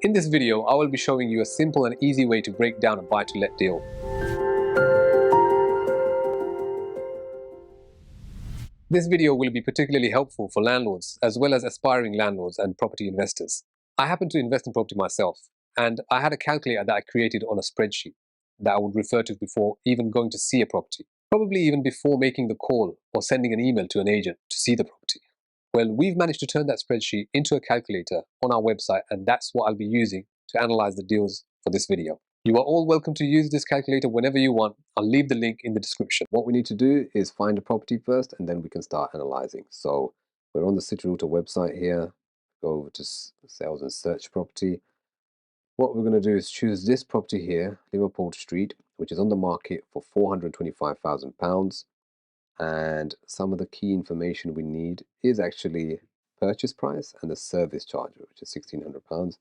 In this video, I will be showing you a simple and easy way to break down a buy-to-let deal. This video will be particularly helpful for landlords as well as aspiring landlords and property investors. I happen to invest in property myself, and I had a calculator that I created on a spreadsheet that I would refer to before even going to see a property, probably even before making the call or sending an email to an agent to see the property. Well, we've managed to turn that spreadsheet into a calculator on our website, and that's what I'll be using to analyze the deals for this video. You are all welcome to use this calculator whenever you want. I'll leave the link in the description. What we need to do is find a property first, and then we can start analyzing. So we're on the City Realtor website here. Go over to sales and search property. What we're going to do is choose this property here, Liverpool Street, which is on the market for £425,000. And some of the key information we need is actually purchase price and the service charge, which is £1,600.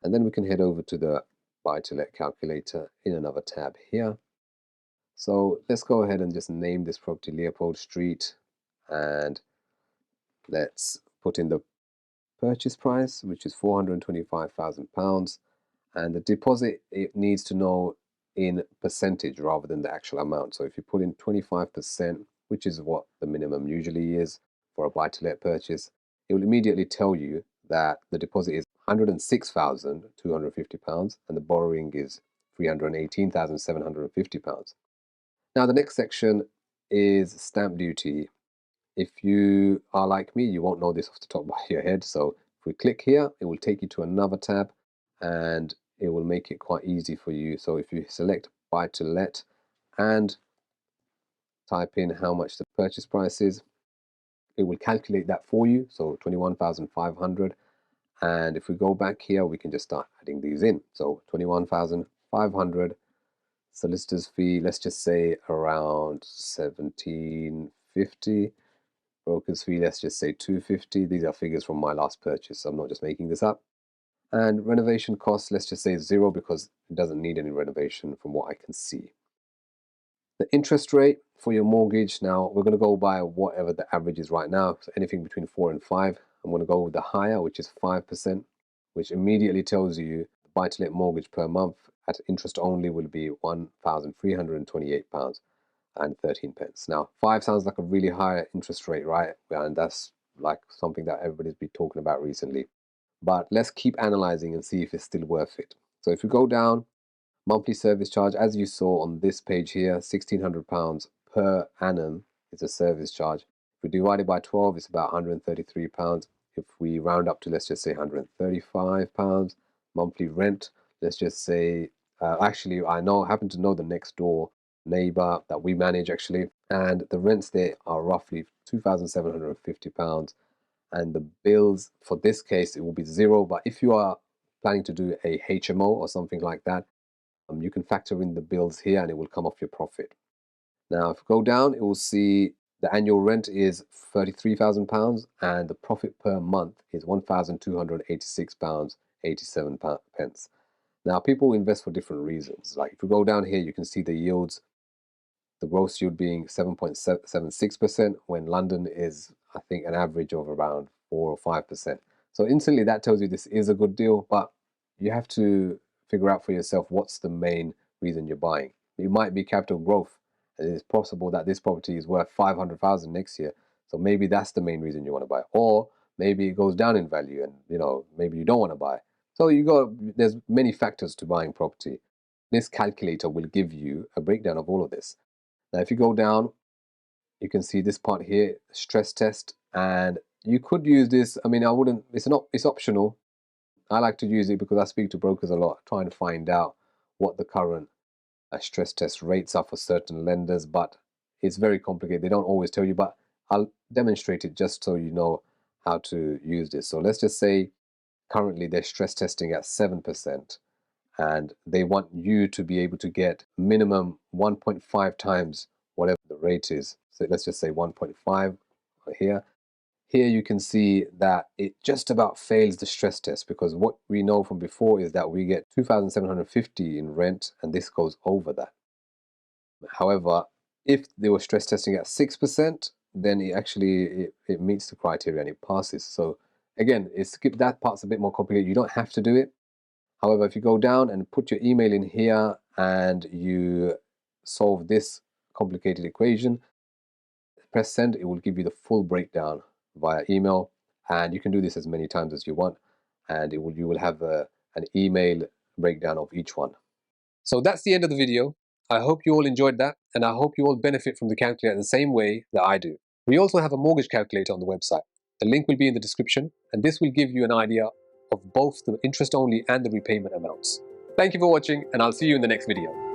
And then we can head over to the buy to let calculator in another tab here. So let's go ahead and just name this property Leopold Street, and let's put in the purchase price, which is £425,000, and the deposit it needs to know in percentage rather than the actual amount. So if you put in 25%, which is what the minimum usually is for a buy-to-let purchase, it will immediately tell you that the deposit is £106,250 and the borrowing is £318,750. Now the next section is stamp duty. If you are like me, you won't know this off the top of your head. So if we click here, it will take you to another tab and it will make it quite easy for you. So if you select buy to let and type in how much the purchase price is, it will calculate that for you. So 21,500. And if we go back here, we can just start adding these in. So 21,500. Solicitor's fee, let's just say around 1750. Broker's fee, let's just say 250. These are figures from my last purchase, so I'm not just making this up. And renovation costs, let's just say 0 because it doesn't need any renovation from what I can see. The interest rate for your mortgage, now we're going to go by whatever the average is right now, so anything between 4 and 5. I'm going to go with the higher, which is 5%, which immediately tells you the buy-to-let mortgage per month at interest only will be £1,328 and 13 pence. Now 5 sounds like a really high interest rate, right? And that's like something that everybody's been talking about recently. But let's keep analyzing and see if it's still worth it. So if we go down, monthly service charge, as you saw on this page here, £1,600 per annum is a service charge. If we divide it by 12, it's about £133. If we round up to, let's just say £135 monthly rent, let's just say, actually, happen to know the next door neighbor that we manage actually, and the rents there are roughly £2,750, and the bills for this case it will be 0. But if you are planning to do a HMO or something like that, you can factor in the bills here and it will come off your profit. Now if you go down, it will see the annual rent is £33,000 and the profit per month is £1,286.87. Now people invest for different reasons. Like if you go down here, you can see the yields, the gross yield being 7.76%, when London is, I think, an average of around 4 or 5%. So instantly that tells you this is a good deal, but you have to figure out for yourself what's the main reason you're buying. It might be capital growth, and it's possible that this property is worth 500,000 next year. So maybe that's the main reason you want to buy, or maybe it goes down in value, and maybe you don't want to buy. So there's many factors to buying property. This calculator will give you a breakdown of all of this. Now, if you go down, you can see this part here, stress test, and you could use this. I mean, I wouldn't. It's optional. I like to use it because I speak to brokers a lot, trying to find out what the current stress test rates are for certain lenders. But it's very complicated. They don't always tell you. But I'll demonstrate it just so you know how to use this. So let's just say currently they're stress testing at 7%. And they want you to be able to get minimum 1.5 times whatever the rate is. So let's just say 1.5 here. Here you can see that it just about fails the stress test, because what we know from before is that we get 2,750 in rent and this goes over that. However, if they were stress testing at 6%, then it meets the criteria and it passes. So again, that part's a bit more complicated. You don't have to do it. However, if you go down and put your email in here and you solve this complicated equation, press send, it will give you the full breakdown via email, and you can do this as many times as you want, and you will have an email breakdown of each one. So that's the end of the video. I hope you all enjoyed that, and I hope you all benefit from the calculator the same way that I do. We also have a mortgage calculator on the website. The link will be in the description, and this will give you an idea of both the interest only and the repayment amounts. Thank you for watching, and I'll see you in the next video.